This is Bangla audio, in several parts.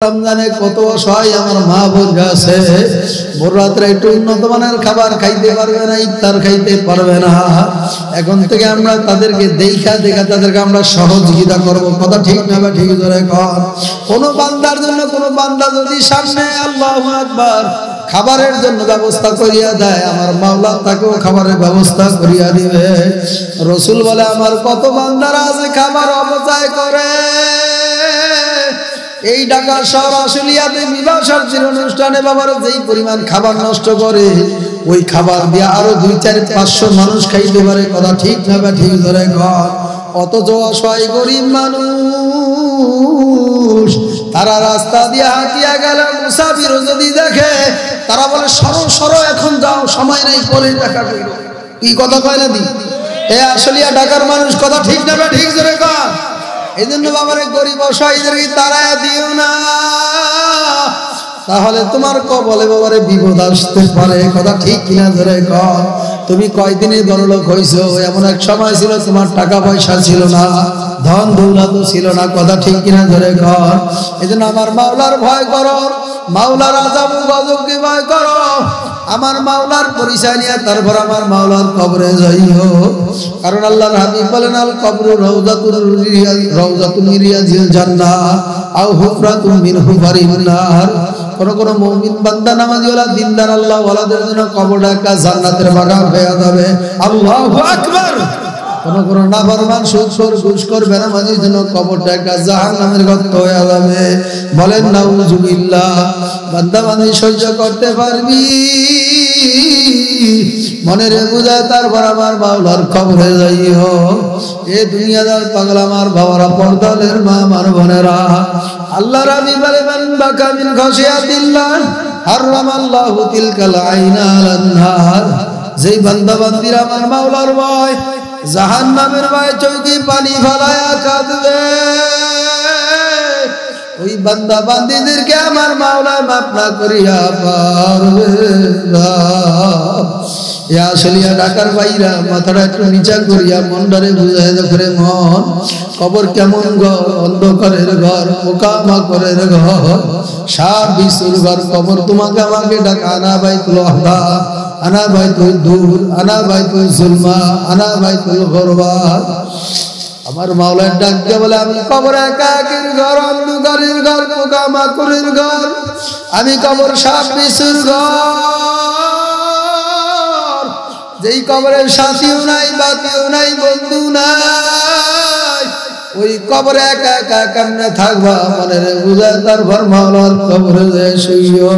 রমজানে কত অসহায় আমার মা বোন আছে, ভোর রাত্রে একটু উন্নত মানের খাবার খাইতে পারবে না, ইফতার খাইতে পারবে না। এখন থেকে আমরা তাদেরকে দেখা তাদেরকে আমরা সহযোগিতা করব। কথা ঠিক না বা ঠিক ধরে কর। কোনো বান্দার জন্য কোনো বান্দা যদি সামনে আল্লাহু আকবার খাবারের জন্য ব্যবস্থা করিয়া দেয়, আমার মাওলা তাকেও খাবারের ব্যবস্থা করিয়া দিবে। রসুল বলে আমার কত বান্দারা আছে খাবার অপচয় করে। এই ঢাকা শহর আশুলিয়াতে বিবাহ সার্জির অনুষ্ঠানে বাবার যেই পরিমাণ খাবার নষ্ট করে, ওই খাবার দিয়ে আরো 2-4-500 মানুষ খাইতে পারে। কথা ঠিক না বা ঠিক ধরে কর। অথচ অসহায় গরিব মানুষ তারা রাস্তা দিয়ে হাঁটিয়া গেলে মুসাফির যদি দেখে, তারা বলে সরো সরো, এখন যাও, সময় নেই, পরে দেখা কইরো। কি কথা কয় না দি এ আশুলিয়া ঢাকার মানুষ। কথা ঠিক না বা ঠিক ধরে কর। এই জন্য বাবারে গরিব অসহায়দেরকে তাড়ায়া দিও না, তাহলে তোমার কবলে বাবারে বিপদ আসতে পারে। কথা ঠিক কিনা ধরে কর। তুমি কয়দিনে বড়লোক হইছো, এমন এক সময় ছিল তোমার টাকা পয়সা ছিল না, ধন দৌলত ছিল না। কথা ঠিক কিনা ধরে কর। এই জন্য আমার মাওলার ভয় করো, মাওলার আযাব গজবকে ভয় করো, আমার মাওলার পরিচয় নিয়ে তারপর আমার মাওলার কবরে যাইও। কারণ আল্লাহর হাবিব বলেন আল কবরু রাউযাতুন মিন রিয়াজিল জান্নাহ আও হুফরাতুন মিন হুফারিন নার। কোন মুমিন বান্দা নামাজীওয়ালা দিনদার আল্লাহ ওয়ালাদের জন্য কবরটা একটা জান্নাতের বাগান হয়ে যাবে। আল্লাহু আকবার। কোন নাফরমান সুদখোর ঘুষখোর বেনামাজির জন্য কবরটা একটা জাহান্নামের গর্ত হয়ে যাবে। বলেন নাউযুবিল্লাহ। বান্দা বান্দি সহ্য করতে পারবি, মনের বুঝা তারপর আমার মাওলার কবরে যাইও। এ দুনিয়াদার পাগল আমার বাবারা, পর্দালের মা আমার বোনেরা, আল্লাহ রাবি বলে মান বাকা মিন খাশিয়াতিল্লাহ হারামাল্লাহু তিলকাল আইনা আলান নার। যেই বান্দা বান্দিরা আমার মাওলার ভয়, জাহান্নামের ভয় চোখে পানি ফেলায়া কাঁদবে, ওই বান্দা বান্দিদেরকে আমার মাওলা মাফ না করিয়া পারবে না। আশুলিয়া ঢাকার বাইরা মাথাটা একটু নিচা করিয়া মনটারে বুঝাই দেখে, মন কবর কেমন ঘর, অন্ধকারের ঘর, পোকামাকড়ের ঘর, সাপ বিছুর ঘর। কবর তোমাকে আমাকে ডাকা, আনা বাইতুল ওয়াহদা, আনা বাইতুল দূর, আনা বাইতুল জুলমা, আনা বাইতুল গরবা। আমার মাওলার ডাক দিয়ে বলে আমি কবর একাকির ঘর, অন্ধকারের ঘর, পোকামাকড়ের ঘর, আমি কবর সাপ বিছুর ঘর। যেই কবরের সাথীও নাই, বাতিও নাই, বন্ধু নাই, ওই কবরে একা একা কেমনে থাকবা, মনের বুঝা তারপর মাওলার কবরে যায় শুইও।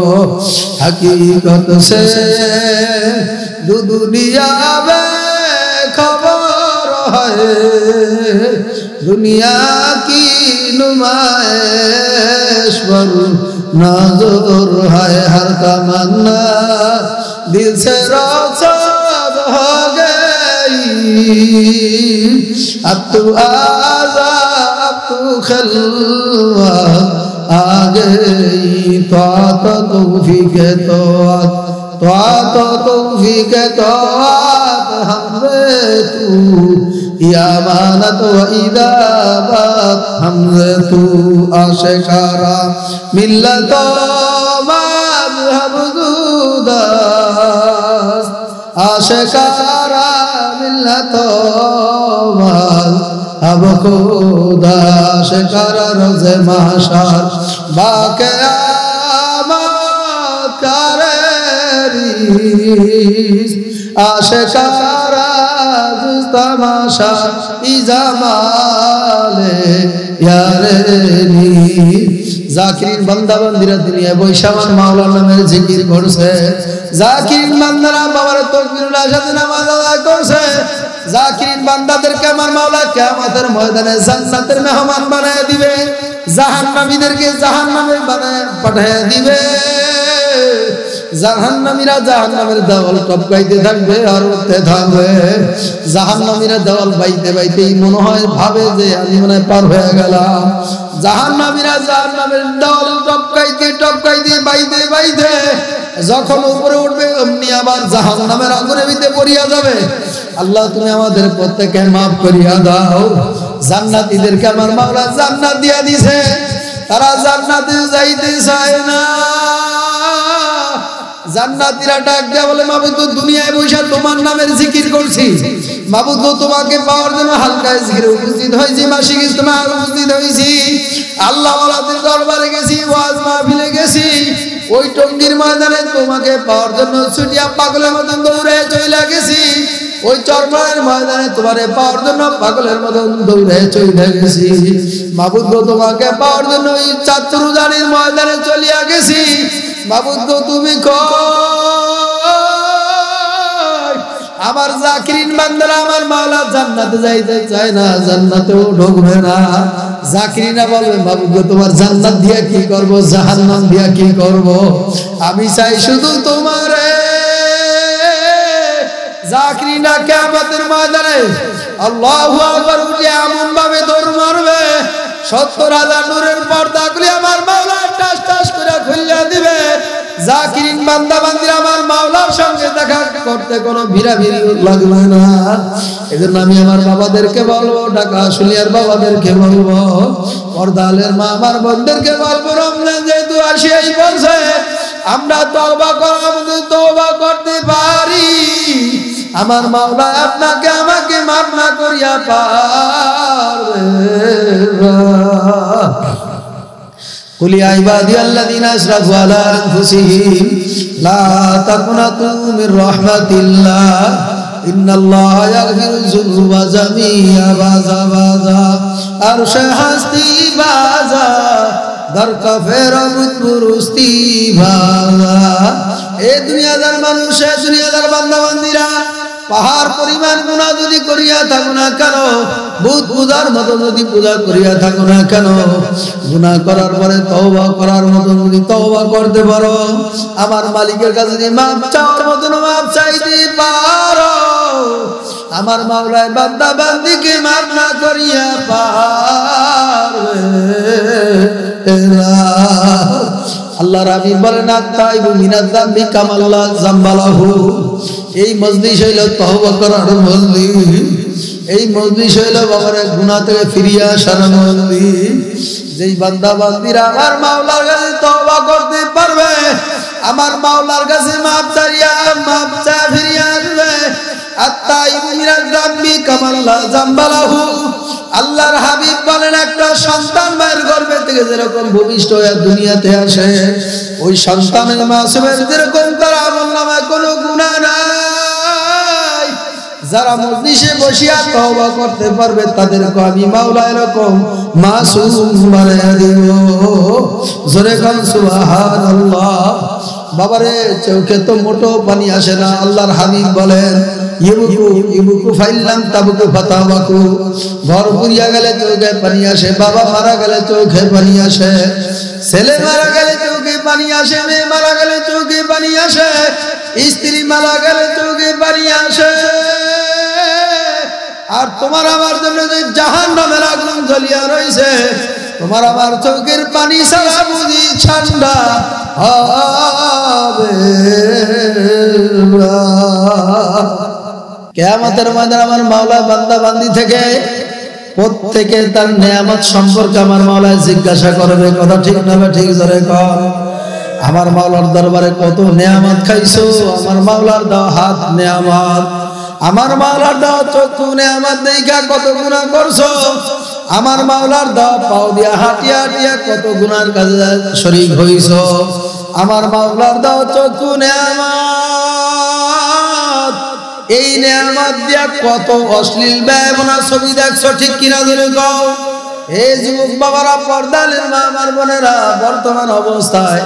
হাকিকত সে দু দুনিয়া বে খবর হয়, দুনিয়া কি নুমাইশ पर नजर है हर तमन्ना दिल से रखसाद हो गई। अब तू आजा, अब तू खलवा आ गई। तो तौफीक तो तौफीक तो हमरे तू यामानत व इदाबत हमरे तू आशिकारा मिल्लत मज़हब जुदास आशिकारा मिल्लत मज़हब खुदा आशिकारा रोज़ महशर बाक़यामत करेरीस आशिकारा तमाशा इजामाले यारेनी। जाकिरीन बंदा बंदिरा दुनिया বৈশামান মাওলার নামের জিকির করছে। জাকিরিন বান্দারা বাবার তাকবীরুল্লাহ সাথে নামাজ আদায় করছে। জাকিরিন বান্দাদেরকে আমার মাওলা কিয়ামতের ময়দানে জান্নাতের মেহমান বানায় দিবে, জাহান্নামীদেরকে জাহান্নামে বানায় পাঠায় দিবে। জাহান্নামীরা জাহান্নামের দেওয়াল টপকাইতে থাকবে আর উঠতে থাকবে। জাহান্নামীরা দেওয়াল বাইতে বাইতেই মনে হয় ভাবে যে আমি মনে হয় পার হয়ে গেলাম। জাহান্নামীরা জাহান্নামের দেওয়াল টপকাইতে টপকাইতে বাইতে বাইতে যখন উপরে উঠবে অমনি আবার জাহান্নামের আগুনের ভিতরে পড়িয়া যাবে। আল্লাহ তুমি আমাদের প্রত্যেককে মাফ করিয়া দাও। জান্নাতীদেরকে আমার মাওলা জান্নাত দিয়া দিয়েছে। তারা জান্নাতে যাইতে চায় না। জান্নাতীরা ডাক দেয়া বলে মাবুদ গো দুনিয়ায় বসে তোমার নামের জিকির করছি, মাবুদ গো তোমাকে পাওয়ার জন্য হালকা জিকিরে উপস্থিত হয়েছি, মাসিক ইজতেমায় উপস্থিত হয়েছি, আল্লাহ ওয়ালাদের দরবারে গেছি, ওয়াজ মাহফিলে গেছি, ওই টঙ্গীর ময়দানে তোমাকে পাওয়ার জন্য ছুটিয়া পাগলের মতন দৌড়ে চলে গেছি, ওই চরমায়ের ময়দানে তোমারে পাওয়ার জন্য পাগলের মতন দৌড়ে চলে গেছি, মাবুদ গো তোমাকে পাওয়ার জন্য ওই চাতুরুজানির ময়দানে চলিয়া গেছি, মাবুদ গো তুমি আমার জাকিরিন বান্দারা আমার মাওলা জান্নাতে যাইতে চায় না, জান্নাতেও ঢুকবে না। জাকিরিনা বলবে মাবুদ গো তোমার জান্নাত দিয়া কি করব, জাহান্নাম দিয়া কি করব, আমি চাই শুধু তোমারে। জাকিরিনা কিয়ামতের ময়দানে আল্লাহু আকবার উঠে এমন ভাবে দৌড় মারবে ৭০,০০০ নূরের পর্দাগুলি আমার মাওলা টাস টাস করে খুলে দিবে। জাকিরিন বান্দা বান্দিরা আমার মাওলার সঙ্গে দেখা করতে কোনো ভিড়াভিড়ি লাগবে না। এজন্য আমি আমার বাবাদেরকে বলবো, ঢাকা আশুলিয়ার বাবাদেরকে বলবো, পর্দালের মা আমার বোনদেরকে বলবো, রমজান যেহেতু আসিয়াই পড়ছে আমরা তওবা করতে পারি, আমার মাওলা আপনাকে আমাকে মাফ না করিয়া পারবে। কুল ইয়া ইবাদিয়াল্লাযীনা আসরাফু আলা আনফুসিহিম লা তাকনাতু মির রাহমাতিল্লাহ ইন্নাল্লাহা ইয়াগফিরুয যুনুবা জামিআ বাযা বাযা আরশে হাস্তি বাযা দরকা ফেরামত পুরুস্তি বাযা। এ দুনিয়াদার মানুষ, এ দুনিয়াদার বান্দা বান্দিরা, পাহাড় পরিমাণ গুনাহ যদি করিয়া থাকো না কেন, ভূত পূজার মতো যদি পূজা করিয়া থাকো না কেন, গুনাহ করার পরে তওবা করার মতো যদি তওবা করতে পারো, আমার মালিকের কাছে যদি মাফ চাওয়ার মতো মাফ চাইতে পারো, আমার মাওলায় বান্দা বান্দিকে মাফ না করিয়া পারবে না। আল্লাহ রাবি বলেন আত্তাইবু মিনাজ যামবি কামাল্লা যামবালাহু। এই মজলিস হইল তওবা করার মজলিস, এই মজলিস হইল বাবারে গুনাহ থেকে ফিরিয়ে আসার মজলিস। যেই বান্দা বান্দিরা আমার মাওলার কাছে তওবা করতে পারবে, আমার মাওলার কাছে মাফ চাইয়া ফিরিয়ে আসবে। আত্তাইবু মিনাজ যামবি কামাল্লা যামবালাহু। আল্লাহর হাবিব বলেন একটা সন্তান মায়ের গর্ভে থেকে যেরকম ভূমিষ্ঠ হয়ে দুনিয়াতে আসে, ওই সন্তানের মাসুমের যেরকম তার আমলনামায় কোনো গুনাহ নাই, যারা মজলিসে বসিয়া তওবা করতে পারবে তাদেরকে আমি মাওলা এরকম মাসুম বানায়া দিব। জোরে কান সুবহানাল্লাহ। বাবারে চোখে তো মোটো পানি আসে না, আল্লাহর হাবিব বলেন ইবুকু ফাইল্লাম তাবুকু ফাতাবাকু। ঘর পুড়িয়া গেলে চোখে পানি আসে, বাবা মারা গেলে চোখে পানি আসে, ছেলে মারা গেলে চোখে পানি আসে, মেয়ে মারা গেলে চোখে পানি আসে, স্ত্রী মারা গেলে চোখে পানি আসে। আর তোমার আমার জন্য যে জাহান্নামের আগুন জ্বলিয়া রয়েছে, তোমার আমার চোখের পানি ছাড়া বুঝি ঠান্ডা হবে না। কিয়ামতের ময়দানে আমার মাওলা বান্দা বান্দি থেকে প্রত্যেকের তার নেয়ামত সম্পর্কে আমার মাওলা জিজ্ঞাসা করবে। কথা ঠিক না ঠিক জোরে কর। আমার মাওলার দরবারে কত নেয়ামত খাইছো, আমার মাওলার দেওয়া হাত নেয়ামত, আমার মাওলার দেওয়া চক্ষু নেয়ামত দেখা কত গুনাহ করছো, আমার মাওলার দেওয়া পাও দিয়া হাঁটিয়া হাঁটিয়া কত গুনার কাজে শরীক হইছো, আমার মাওলার দেওয়া চক্ষু নেয়ামত, এই নেয়ামত দিয়া কত অশ্লীল বেহায়াপনা ছবি দেখছো, ঠিক কিনা ধরে কও। এই যুবক বাবারা, পর্দালের মা আমার বোনেরা, বর্তমান অবস্থায়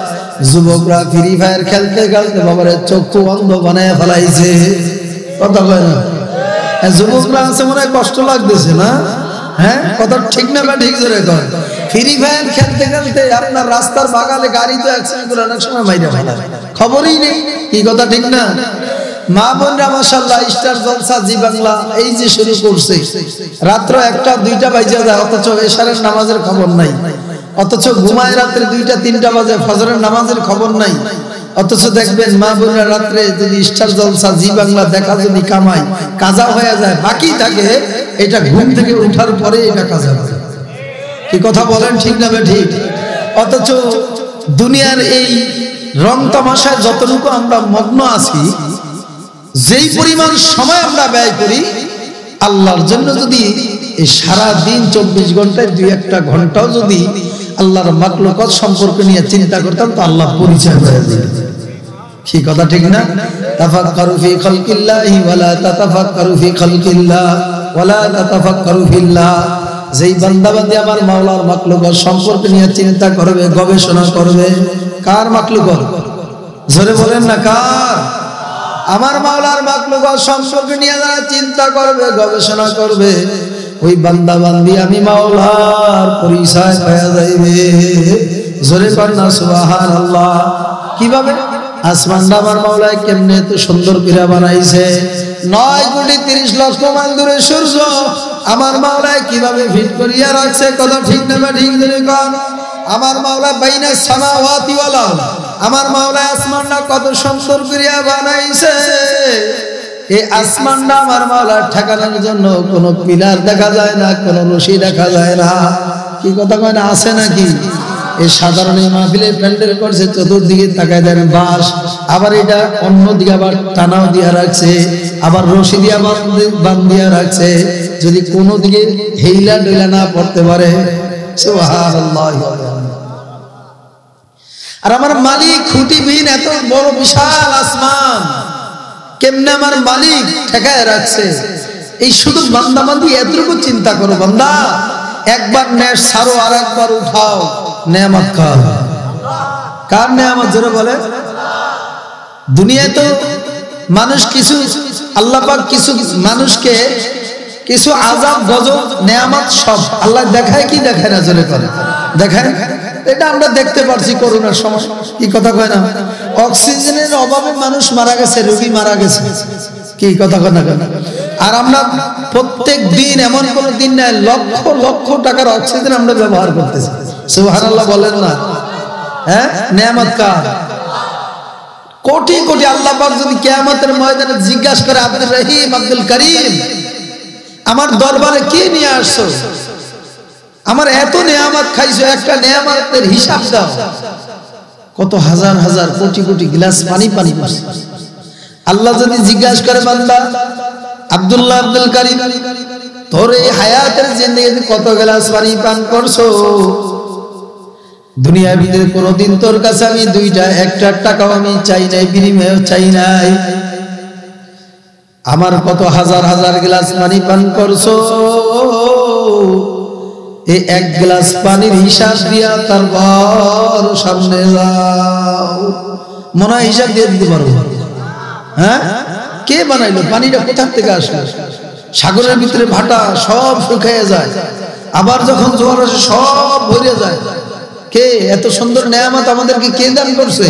যুবকরা ফ্রি ফায়ার খেলতে খেলতে বাবারে চক্ষু অন্ধ বানায় ফেলাইছে। কথা কয় না? যুবকরা আছে মনে কষ্ট লাগতেছে না? হ্যাঁ, কথা ঠিক না বা ঠিক ধরে কয়। ফ্রি ফায়ার খেলতে খেলতে আপনার রাস্তার বাগালে গাড়ি তো অ্যাক্সিডেন্ট করে অনেক সময় মাইরা ফেলে, খবরই নেই। কি কথা ঠিক না? মা বোনরা মাশাআল্লাহ স্টার জলসা জি বাংলা এই যে শুরু করছে, রাত্র 1টা 2টা বাজে যায়, অথচ এশারের নামাজের খবর নাই, অথচ ঘুমায় রাত্রে 2টা 3টা বাজে, ফজরের নামাজের খবর নাই। অথচ দেখবেন মা বোনরা রাত্রে যদি স্টার জলসা জি বাংলা দেখা যদি কামায়, কাজা হয়ে যায়, বাকি থাকে এটা ঘুম থেকে ওঠার পরে এটা কাজা হয়। কি কথা বলেন ঠিক না ঠিক? অথচ দুনিয়ার এই রং তামাশায় যতটুকু আমরা মগ্ন আছি, যেই পরিমাণ সময় আমরা ব্যয় করি আল্লাহর জন্য, যদি এই সারা দিন 24 ঘন্টায় 2-1 ঘন্টাও যদি আল্লাহর মাখলুকাত সম্পর্কে নিয়ে চিন্তা করতাম তো আল্লাহ পরিচয় হয়ে যেত। কি কথা ঠিক না? তাফাক্কারু ফি খালকিল্লাহি ওয়ালা তাতাফাক্কারু ফি খালকিল্লাহ ওয়ালা তাতাফাক্কারু ফিল্লাহ। যেই বান্দাবান্দি আমার মাওলার মাখলুকাত সম্পর্কে নিয়ে চিন্তা করবে, গবেষণা করবে, কার মাখলুকাত? জোরে বলেন না, কার? আমার মাওলার মাখলুকাত সম্পর্কে নিয়ে যারা চিন্তা করবে, গবেষণা করবে, ওই বান্দাবান্দি আমি মাওলার পরিচয় পাওয়া যাইবে। জোরে করেন না সুবহানাল্লাহ। কিভাবে? আসমানটা আমার মাওলায় কেমনে এত সুন্দর করে বানাইছে। 9,30,00,000 মাইল দূরে সূর্য আমার মাওলায় কিভাবে ফিট করিয়া রাখছে। কথা ঠিক না ঠিক? জোরে কর। আমার মাওলা বাইনা সামাওয়াতি ওয়াল আরদ, আমার মাওলা আসমানটা কত সুন্দর করিয়া বানাইছে। এই আসমানটা আমার মাওলা ঠেকানোর জন্য কোনো পিলার দেখা যায় না, কোনো রশি দেখা যায় না। কি কথা কয় না? আছে নাকি? এই সাধারণ মাহফিলে প্যান্ডেল করছে, চতুর্দিকে তাকায় দেন বাঁশ, আবার এটা অন্যদিকে আবার টানাও দিয়া রাখছে, আবার রশি দিয়া বান্ধিয়া রাখছে, যদি কোনো দিকে হেইলা ডইলা না পড়তে পারে। সুবহানাল্লাহ। আর আমার মালিক খুঁটিবিহীন এত বড় বিশাল আসমান কেমনে আমার মালিক ঠেকায় রাখছে। এই শুধু বান্দা বান্দি এতটুকু চিন্তা করো, বান্দা একবার নেশ ছাড়ো আর একবার উঠাও, নেয়ামত কার? কার নেয়ামত? জোরে বলে। দুনিয়ায় তো মানুষ কিছু, আল্লাহ পাক কিছু মানুষকে কিছু আযাব গজব নেয়ামত সব আল্লাহ দেখায় কি দেখায় না? জোরে করে দেখায়। এটা আমরা দেখতে পারছি করোনার সময়। কি কথা কয় না? অক্সিজেনের অভাবে মানুষ মারা গেছে, রোগী মারা গেছে। কি কথা কয় না? আর আমরা প্রত্যেক দিন এমন কোন দিন নাই লক্ষ লক্ষ টাকার অক্সিজেন আমরা ব্যবহার করতেছি। সুবহানাল্লাহ বলেন না? হ্যাঁ, নেয়ামত কার? কোটি কোটি। আল্লাহ পাক যদি কিয়ামতের ময়দানে জিজ্ঞাসা করে, আব্দুর রহিম, আব্দুল করিম, আমার দরবারে কি নিয়ে আসছো? আমার এত নেয়ামত খাইছো, একটা নেয়ামতের হিসাব দাও। কত হাজার হাজার কোটি কোটি গ্লাস পানি পানি করছে। আল্লাহ যদি জিজ্ঞাসা করে, বান্দা আব্দুল্লাহ, আব্দুল করিম, তোর এই হায়াতের জিন্দেগিতে কত গ্লাস পানি পান করছো? দুনিয়ার ভিতরে কোনদিন তোর কাছে আমি 1 টাকাও আমি চাই নাই, বিনিময় চাই নাই। আমার কত হাজার হাজার গ্লাস পানি পান করছো? এই 1 গ্লাস পানির হিসাব দিয়া তারপর সামনে যাও। মনে হয় হিসাব দিয়ে দিতে পারবো? হ্যাঁ, কে বানাইলো? পানিটা কোথা থেকে আসলো? সাগরের ভিতরে ভাটা সব শুকিয়ে যায়, আবার যখন জোয়ার আসে সব ভরে যায়। কে? এত সুন্দর নেয়ামত আমাদেরকে কে দান করছে?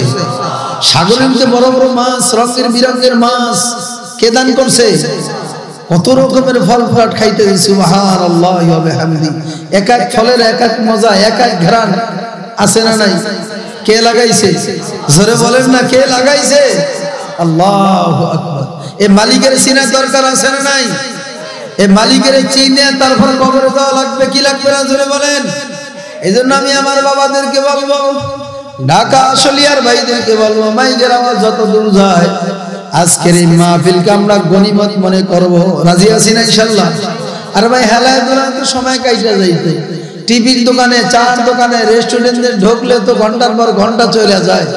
সাগরের ভিতরে বড় বড় মাছ, রঙের বিরঙের মাছ কে দান করছে? কত রকমের ফল ফ্রুট খাইতে দিছি। সুবহানাল্লাহ ওয়া বিহামদি। এক এক ফলের এক এক মজা, এক এক ঘ্রাণ আছে না নাই? কে লাগাইছে? জোরে বলেন না, কে লাগাইছে? আল্লাহু আকবার। এই মালিকের চিনার দরকার আছে না নাই? এই মালিকের চিনে তারপর কবরে যাওয়া লাগবে কি লাগবে না? জোরে বলেন। এইজন্য আমি আমার বাবাদেরকে বলবো, ঢাকা আশুলিয়ার ভাইদেরকে বলবো, মাইকের আওয়াজ যত দূর যায়, আজকের এই মাহফিলকে আমরা গনিমত মনে করব। রাজি আছি না ইনশাআল্লাহ? আর ভাই হেলায় দোলায় তো সময় কাইটা যাইতে, টিভির দোকানে, চার দোকানে, রেস্টুরেন্টে ঢুকলে তো ঘন্টার পর ঘন্টা চলে যায়।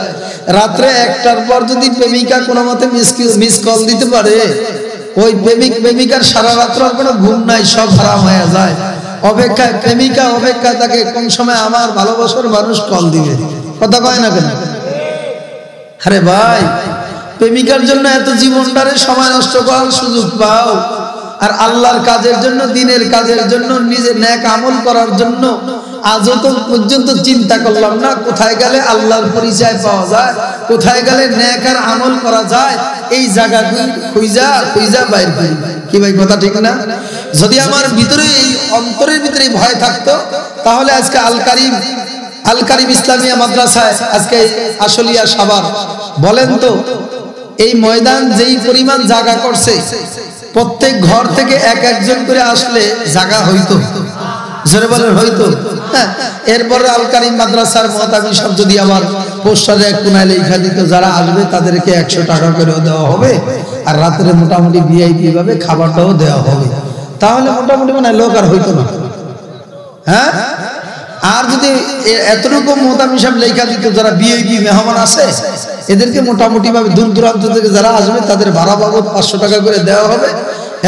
রাত্রে 1টার পর যদি প্রেমিকা কোনো মতে মিস কল দিতে পারে, ওই প্রেমিকার সারা রাত্র কোনো ঘুম নাই, সব হারাম হয়ে যায়। অপেক্ষায় প্রেমিকা, অপেক্ষায় তাকে কোন সময় আমার ভালোবাসার মানুষ কল দিবে। কথা কয় না কেন? আরে ভাই, প্রেমিকার জন্য এত জীবনটারে সময় নষ্ট করার সুযোগ পাও, আর আল্লাহর কাজের জন্য, দিনের কাজের জন্য, নিজের নেক আমল করার জন্য আজও তো পর্যন্ত চিন্তা করলাম না কোথায় গেলে আল্লাহর পরিচয় পাওয়া যায়, কোথায় গেলে নেক আর আমল করা যায়। এই জায়গাগুলো খুঁজা খুঁজা বাইর করি। কি ভাই কথা ঠিক না? যদি আমার ভিতরে, এই অন্তরের ভিতরে ভয় থাকতো, তাহলে আজকে আল কারিম ইসলামিয়া মাদ্রাসায় আজকে আশুলিয়া সাভার, বলেন তো এই ময়দান যেই পরিমাণ জায়গা করছে, প্রত্যেক ঘর থেকে এক একজন করে আসলে জায়গা হইতো। জোরে বলেন হইতো? হ্যাঁ, এরপর আল কারিম মাদ্রাসার মুতাবিন সব যদি আবার পোস্টারে এক কোনায় লেখা দিত যারা আসবে তাদেরকে 100 টাকা করে দেওয়া হবে, আর রাত্রে মোটামুটি ভিআইপি ভাবে খাবারটাও দেওয়া হবে, তাহলে মোটামুটি মানে লোক আর হইতো না। হ্যাঁ, আর যদি এতটুকু মোতাবিন সব লেখা দিত যারা ভিআইপি মেহমান আছে এদেরকে মোটামুটি ভাবে দূর দূরান্ত থেকে যারা আসবে তাদের ভাড়া বাবদ 500 টাকা করে দেওয়া হবে,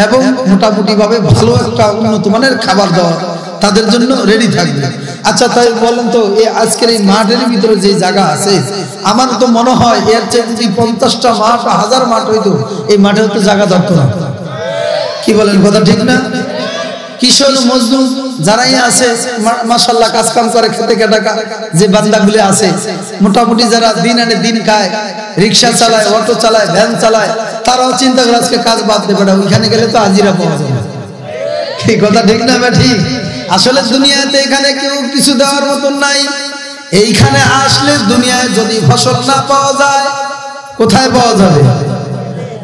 এবং মোটামুটি ভাবে ভালো একটা উন্নত মানের খাবার দেওয়া তাদের জন্য রেডি থাকবে। আচ্ছা তাই বলেন তো, এই আজকের এই মাঠের ভিতরে যে জায়গা আছে, আমার তো মনে হয় এর চেয়ে যদি 50টা মাঠ 1000 মাঠ হইতো এই মাঠে তো জায়গা ধরতো না। কি বলেন, কথা ঠিক না? কিশোর মজদুর যারাই আছে মাশাআল্লাহ কাজ কাম করে, খেতে টাকা যে বান্দাগুলো আছে মোটামুটি যারা দিন আনে দিন খায়, রিকশা চালায়, অটো চালায়, ভ্যান চালায়, তারাও চিন্তা করে আজকে কাজ বাদ দেবে না, ওইখানে গেলে তো হাজিরা পাওয়া যাবে। কি কথা ঠিক না ঠিক? আসলে দুনিয়াতে এখানে কেউ কিছু দেওয়ার মতন নাই। এইখানে আসলে দুনিয়ায় যদি ফসল না পাওয়া যায় কোথায় পাওয়া যাবে?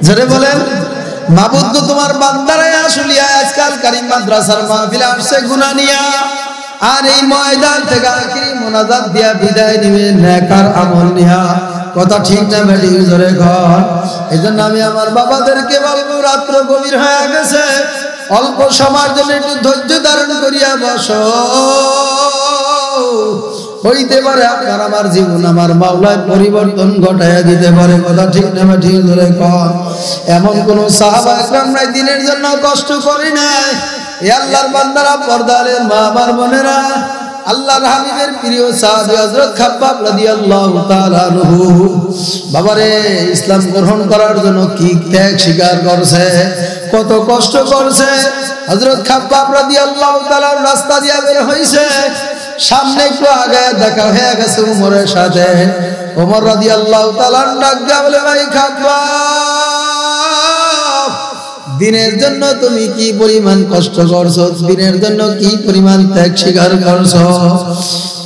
জোরে বলেন। মাবুদ গো, তোমার বান্দারাই আসলে আজকাল কারিম মাদ্রাসার মাহফিলে আসছে গুনাহ নিয়া, আর এই ময়দান থেকে আখিরি মোনাজাত দিয়া বিদায় নিবে নেকার আমল নিয়া। কথা ঠিক না বেটি? জোরে কর। এজন্য আমি আমার বাবাদেরকে বলবো, রাত্র গভীর হয়ে গেছে, অল্প সময়ের জন্য একটু ধৈর্য ধারণ করিয়া বসো। হইতে পারে আপনার আমার জীবন আমার মাওলায় পরিবর্তন ঘটাইয়া দিতে পারে। কথা ঠিক না বেটি? জোরে কর। এমন কোন সাহাবা একরাম নাই দিনের জন্য কষ্ট করে নাই। এ আল্লাহর বান্দারা, পর্দারের মা আমার বোনেরা, আল্লাহর হাবিবের প্রিয় সাহাবী হযরত খাব্বাব রাদিয়াল্লাহু তাআলা আনহু বাবারে ইসলাম গ্রহণ করার জন্য কি ত্যাগ স্বীকার করছে, কত কষ্ট করছে। হযরত খাব্বাব রাদিয়াল্লাহু তাআলা রাস্তা দিয়ে বের হইছে, সামনে একটু আগে দেখা হয়ে গেছে ওমরের সাথে। ওমর রাদিয়াল্লাহু তাআলা ডাক দিয়া বলে, ভাই খাব্বাব, দিনের জন্য তুমি কি পরিমাণ কষ্ট করছো, দিনের জন্য কি পরিমাণ ত্যাগ স্বীকার করছো।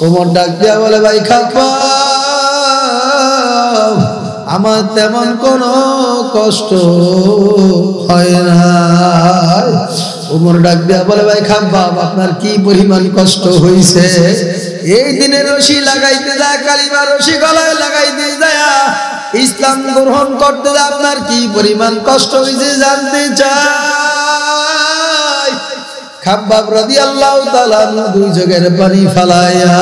ওমর ডাক দিয়া বলে, ভাই খাব্বাব, আমার তেমন কোনো কষ্ট হয় না। ওমর ডাক দিয়া বলে, ভাই খাব্বাব, আপনার কি পরিমাণ কষ্ট হইছে? এই দিনের রশি লাগাইতে যায়, কালিমার রশি গলায় লাগাইতে যায়, ইসলাম গ্রহণ করতে যায়, আপনার কি পরিমাণ কষ্ট হইছে জানতে চাই। খাব্বাব রাদিয়াল্লাহু তাআলা দুই চোখের পানি ফালাইয়া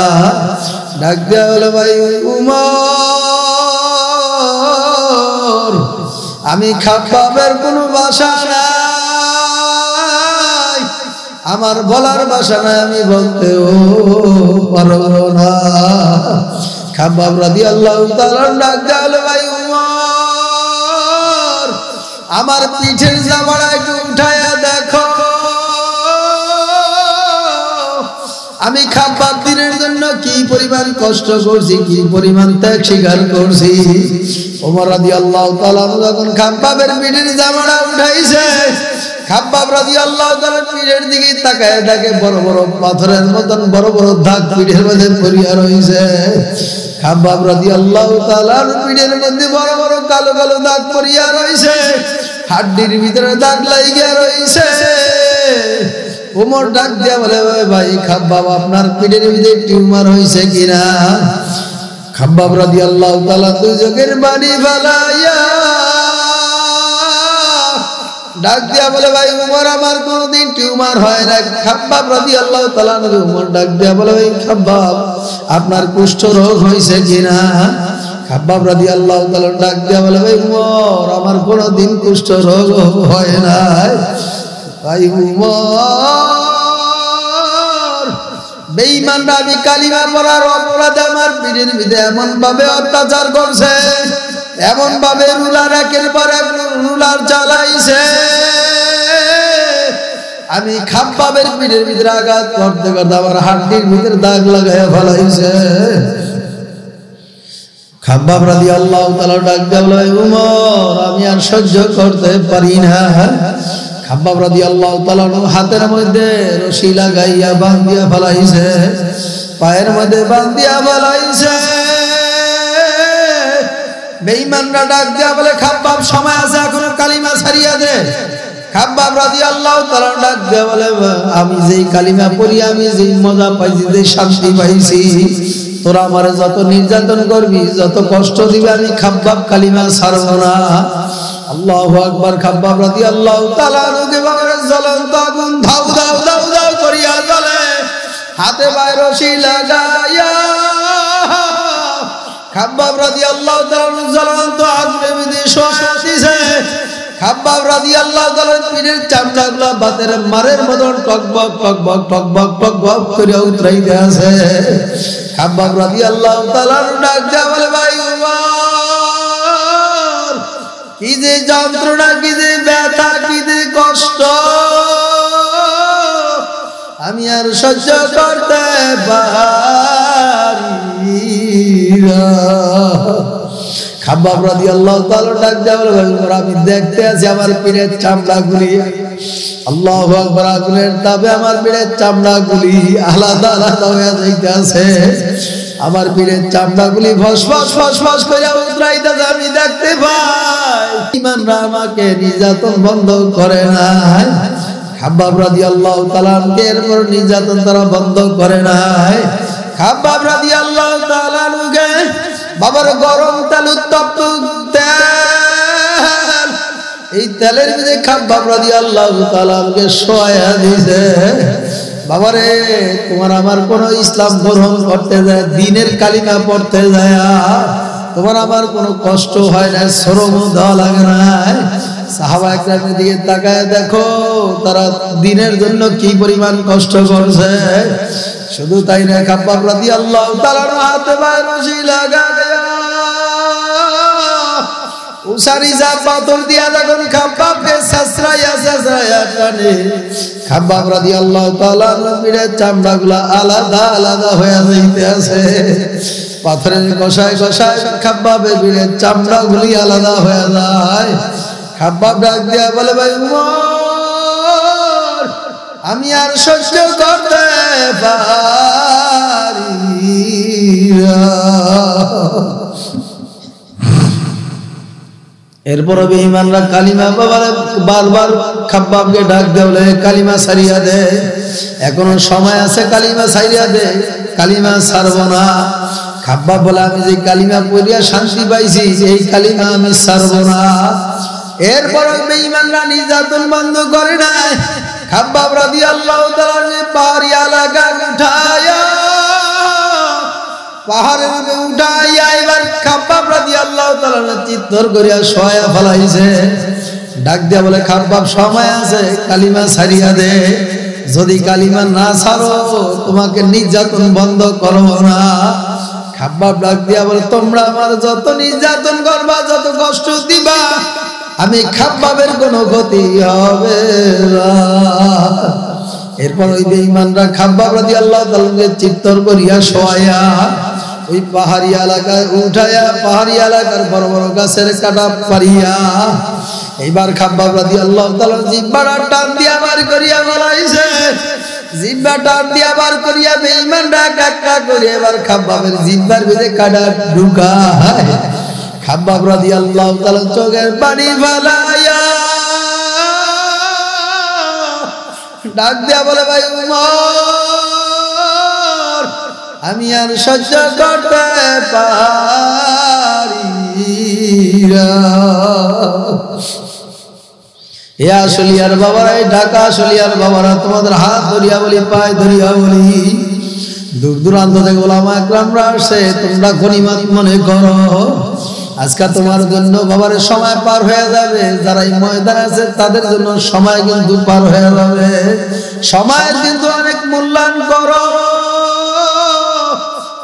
ডাক দিয়া বলে, ভাই উমর, আমি খাব্বাবের কোনো ভাষা নাই, আমার বলার ভাষা নাই, আমি বলতেও পারবো না। খাব্বাব রাদিয়াল্লাহু তাআলা ডাক দিয়া বলে, ভাই উমর, আমার পিঠের জামাটা একটু উঠায়া দেখো, আমি খাব্বাব দিনের জন্য কি পরিমাণ কষ্ট করছি, কি পরিমাণ ত্যাগ স্বীকার করছি। ওমর রাদিয়াল্লাহু তাআলা যখন খাব্বাবের পিঠের জামাটা উঠাইছে, খাব্বাব রাদিয়াল্লাহু তাআলা পিঠের দিকে তাকায় দেখে বড় বড় পাথরের মতন বড় বড় দাগ পিঠের মধ্যে পড়িয়া রইছে। খাব্বাব রাদিয়াল্লাহু তাআলার পিঠের মধ্যে বড় বড় কালো কালো দাগ পড়িয়া রইছে, হাড়ির ভিতরে দাগ লাগিয়া রইছে। ওমর ডাক দিয়া বলে, ভাই খাব্বাব, আপনার পিঠের ভিতরে টিউমার হইছে কিনা? খাব্বাব রাদিয়াল্লাহু তাআলা দুই চোখের পানি ফেলাইয়া ডাক দিয়া বলে, ভাই উমর, আমার কোনদিন টিউমার হয় না। খাব্বাব রাদিয়াল্লাহু তাআলা উমর ডাক দিয়া বলে, ভাই খাব্বাব, আপনার কুষ্ঠ রোগ হইছে কিনা? খাব্বাব রাদিয়াল্লাহু তাআলা ডাক দিয়া বলে, ভাই উমর, আমার কোনদিন কুষ্ঠ রোগ হয় না। ভাই উমর, বেঈমানরা আমি কালিমা পড়ার অপরাধে আমার পিঠের ভিতরে এমন ভাবে অত্যাচার করছে, এমন ভাবে রুলার একের পর এক রুলার চালাইছে, আমি খাব্বাবের পিঠের ভিতরে আঘাত করতে করতে আমার হাড়ির ভিতরে দাগ লাগাইয়া ফেলাইছে। খাব্বাব রাদিয়াল্লাহু তাআলা ডাক দিয়া বলে, উমর, আমি আর সহ্য করতে পারি না। খাব্বাব রাদিয়াল্লাহু তাআলা হাতের মধ্যে রশি লাগাইয়া বাঁধিয়া ফেলাইছে, পায়ের মধ্যে বাঁধিয়া ফেলাইছে। বেঈমানরা ডাক দিয়া বলে, খাব্বাব, সময় আছে, এখনো কালিমা ছাড়িয়া দে। খাব্বাব রাদিয়াল্লাহু তাআলা ডাক দিয়ে বলে আমি যেই কালিমা পড়ি আমি যেই মজা পাইছি যে শান্তি পাইছি তোরা আমারে যত নির্যাতন করবি যত কষ্ট দিবি আমি খাব্বাব কালিমা ছাড়ব না আল্লাহু আকবার খাব্বাব রাদিয়াল্লাহু তাআলা কে বাবার জ্বলন্ত আগুন ধাউ ধাউ ধাউ ধাউ করিয়া জ্বলে হাতে পায়ে রশি লাগাইয়া খাব্বাব রাদিয়াল্লাহু তাআলা জ্বলন্ত আগুনে বিধে শোয়া দিছে খাব্বাব রাদিয়াল্লাহু তাআলা পীরের চামড়াগুলো বাতের মারের মতন টকবক টকবক টকবক টকবক করে উতরাইতে আছে খাব্বাব রাদিয়াল্লাহু তাআলা ডাক দিয়া বলে ভাই ওমর কি যে যন্ত্রণা কি যে ব্যথা কি যে কষ্ট আমি আর সহ্য করতে পারি না খাব্বাব রাদিয়াল্লাহু তাআলা ডাক দিয়া বলে ভাই ওমর আমি দেখতে আছি আমার পীরের চামড়াগুলি আল্লাহু আকবার আগুনের তাপে আমার পীরের চামড়াগুলি আলাদা আলাদা হয়ে যাইতেছে আমার পীরের চামড়াগুলি ফসফস ফসফস করে উতরাইতেছে আমি দেখতে পাই ঈমানরা আমাকে নির্যাতন বন্ধ করে নাই খাব্বাব রাদিয়াল্লাহু তাআলা এরপর নির্যাতন তারা বন্ধ করে নাই খাব্বাব রাদিয়াল্লাহু তাআলা কে বাবার গরম তেল উত্তপ্ত তেল এই তেলের মধ্যে খাব্বাব রাদিয়াল্লাহু তাআলা কে শোয়া দিয়েছে বাবারে তোমার আমার কোন ইসলাম গ্রহণ করতে যায় দ্বীনের কালিমা পড়তে যায় তোমার আমার কোনো কষ্ট হয় না শরমও দেওয়া লাগে না সাহাবা একরামের দিকে তাকায় দেখো তারা দ্বীনের জন্য কি পরিমাণ কষ্ট করছে শুধু তাই না খাব্বাব রাদিয়াল্লাহু তাআলার হাতে পায়ে রশি লাগায়া উসারি যা পাথর দিয়া যখন খাব্বাবকে সাসরায়া সাসরায়া টানে খাব্বাব রাদিয়াল্লাহু তাআলা পীরের চামড়াগুলা আলাদা আলাদা হয়ে যাইতে আছে পাথরের কষায় কষায় খাব্বাবের পীরের চামড়াগুলি আলাদা হয়ে যায় খাব্বাব ডাক দিয়া বলে ভাই ওমর আমি আর সহ্য করতে পারি না এরপর বেঈমানরা কালিমা বারবার খাব্বাবকে ডাক দেয় বলে কালিমা ছাড়িয়া দে এখনো সময় আছে কালিমা ছাড়িয়া দে কালিমা ছাড়ব না খাব্বাব বলে আমি যে কালিমা পড়িয়া শান্তি পাইছি এই কালিমা আমি ছাড়ব না এরপর বেঈমানরা নির্যাতন বন্ধ করে নাই খাব্বাব রাদিয়াল্লাহু তাআলা পাহাড়ি এলাকা উঠায়া পাহাড়ের মধ্যে উঠাইয়া এবার খাব্বাব রাদিয়াল্লাহু তাআলা চিৎকার করিয়া শোয়া ফেলাইছে ডাক দিয়া বলে খাব্বাব সময় আছে কালিমা ছাড়িয়া দে যদি কালিমা না ছাড়ো তোমাকে নির্যাতন বন্ধ করব না খাব্বাব ডাক দিয়া বলে তোমরা আমার যত নির্যাতন করবা যত কষ্ট দিবা আমি খাব্বাবের কোনো ক্ষতি হবে না এরপর ওই বেঈমানরা খাব্বাব রাদিয়াল্লাহু তাআলাকে চিৎকার করিয়া শোয়া ওই পাহাড়ি এলাকায় উঠায়া পাহাড়ি এলাকার বড় বড় গাছের কাটা পারিয়া এইবার খাব্বাব রাদিয়াল্লাহু তাআলা জিহ্বাটা টান দিয়া বার করিয়া ফলাইছে জিহ্বা টান দিয়া বার করিয়া বেঈমানরা কাকা করে এবার খাব্বাবের জিহ্বার ভিতরে কাটা ঢুকায় খাব্বাব রাদিয়াল্লাহু তাআলা চোখের পানি ফেলাইয়া ডাক দিয়া বলে ভাই ওমর আমি আর সহ্য করতে পারি না এ আসলিয়ার বাবারা এই ঢাকা আসলিয়ার বাবারা তোমাদের হাত ধরিয়া বলি পায়ে ধরিয়া বলি দূর দূরান্ত থেকে ওলামা একরামরা আসে তোমরা গনিমত মনে করো আজকে তোমার জন্য বাবার সময় পার হয়ে যাবে যারা এই ময়দানে আছে তাদের জন্য সময় কিন্তু পার হয়ে যাবে সময় কিন্তু অনেক মূল্যায়ন করো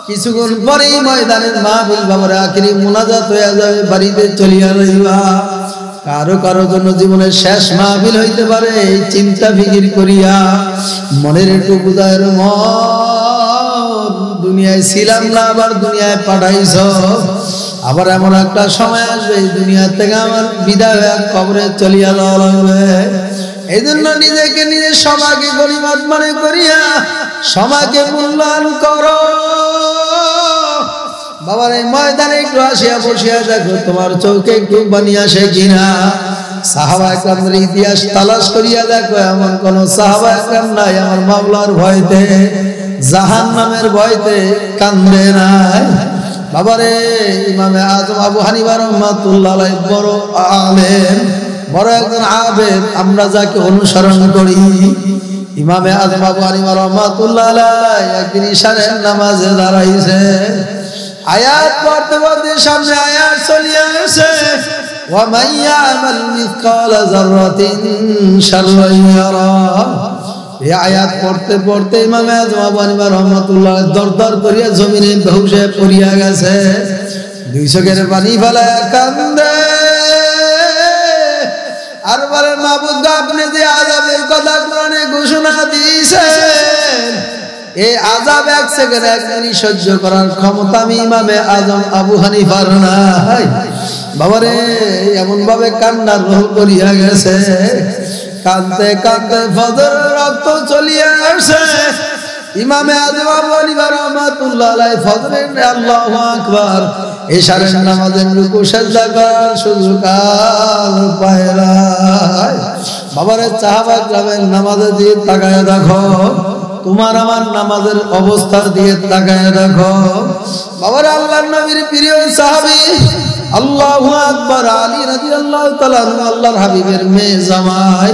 কিছুক্ষণ পরেই ময়দানের মাহফিল বাবার আখিরি মুনাজাত হয়ে যাবে বাড়িতে চলিয়া যাইবা কারো কারো জন্য জীবনের শেষ মাহফিল হইতে পারে এই চিন্তা ফিকির করিয়া মনের একটু বুঝায়ের মন দুনিয়ায় ছিলাম না আবার দুনিয়ায় পাঠাইছ আবার এমন একটা সময় আসবে এই দুনিয়া থেকে আমার বিদায় হয়ে কবরে চলিয়া যাওয়া লাগবে এই জন্য নিজেকে নিজের সমাজকে গরিমাত মনে করিয়া সমাজকে মূল্যায়ন করো বাবার এই ময়দানে একটু আসিয়া বসিয়া দেখো তোমার চৌকে একটু বানিয়ে আসে কিনা সাহাবা একরামের ইতিহাস তালাশ করিয়া দেখো, এমন কোন সাহাবা একরাম নাই আমার মাওলার ভয়তে, জাহান্নামের ভয়তে কান্দে নাই। বাবারে, ইমামে আজম আবু হানিফা রাহমাতুল্লাহ আলাইহি বড় আলেম, বড় একজন আবেদ, আমরা যাকে অনুসরণ করি। ইমামে আজম আবু হানিফা রাহমাতুল্লাহ আলাইহি একদিন ইশারের নামাজে দাঁড়াইছে, আয়াত পড়তে পড়তে সামনে আয়াত চলিয়া আসে, ওয়া মান ইয়ামাল মিসকালা যাররাতিন শাররান ইয়ারা। এই আয়াত পড়তে পড়তে ইমামে আজম আবু হানিফা রাহমাতুল্লাহ দরদর করিয়া জমিনে বেহুশে পড়িয়া গেছে, দুই চোখের পানি ফেলায় কান্দে আর বলেন, মাবুদ আপনি যে আযাবের কথা কোরআনে ঘোষণা দিয়েছেন, এই আযাব এক সেকেন্ড এক মিনিট সহ্য করার ক্ষমতা আমি ইমামে আজম আবু হানিফার নাই। বাবারে, এমন ভাবে কান্নার রোল করিয়া গেছে, কাঁদতে কাঁদতে ফজর রক্ত চলিয়া আসে। ইমামে আজম আবু হানিফা রাহমাতুল্লাহ আলাইহি ফজরের আল্লাহু আকবার ইশারের নামাজের রুকু সিজদা করার সুযোগ আর পায় না। বাবারে, সাহাবা একরামের নামাজে দিয়ে তাকায় দেখো, তোমার আমার নামাজের অবস্থার দিয়ে তাকায় দেখো। বাবারে, আল্লাহর নবীর প্রিয় সাহাবী আল্লাহু আকবার আলী রাদিয়াল্লাহু তাআলা আল্লাহর হাবিবের মেয়ে জামাই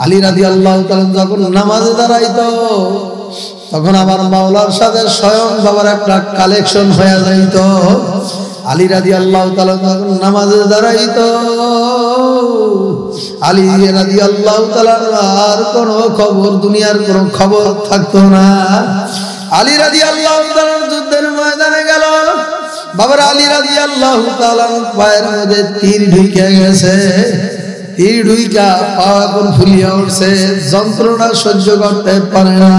আলী রাদিয়াল্লাহু তাআলা যখন নামাজে দাঁড়াইতো, তখন আমার মাওলার সাথে স্বয়ং বাবার একটা কালেকশন হয়ে যাইত। আলী রাদিয়াল্লাহু তাআলা যখন নামাজে দাঁড়াইতো, আলী রাদিয়াল্লাহু তাআলা আর কোনো খবর, দুনিয়ার কোনো খবর থাকতো না। আলী রাদিয়াল্লাহু তাআলা যুদ্ধের ময়দানে গেল, বাবার আলী রাদিয়াল্লাহু তাআলা পায়ের মধ্যে তীর ঢুকে গেছে, তীর ঢুকা পা কোন ফুলিয়া উঠছে, যন্ত্রণা সহ্য করতে পারে না।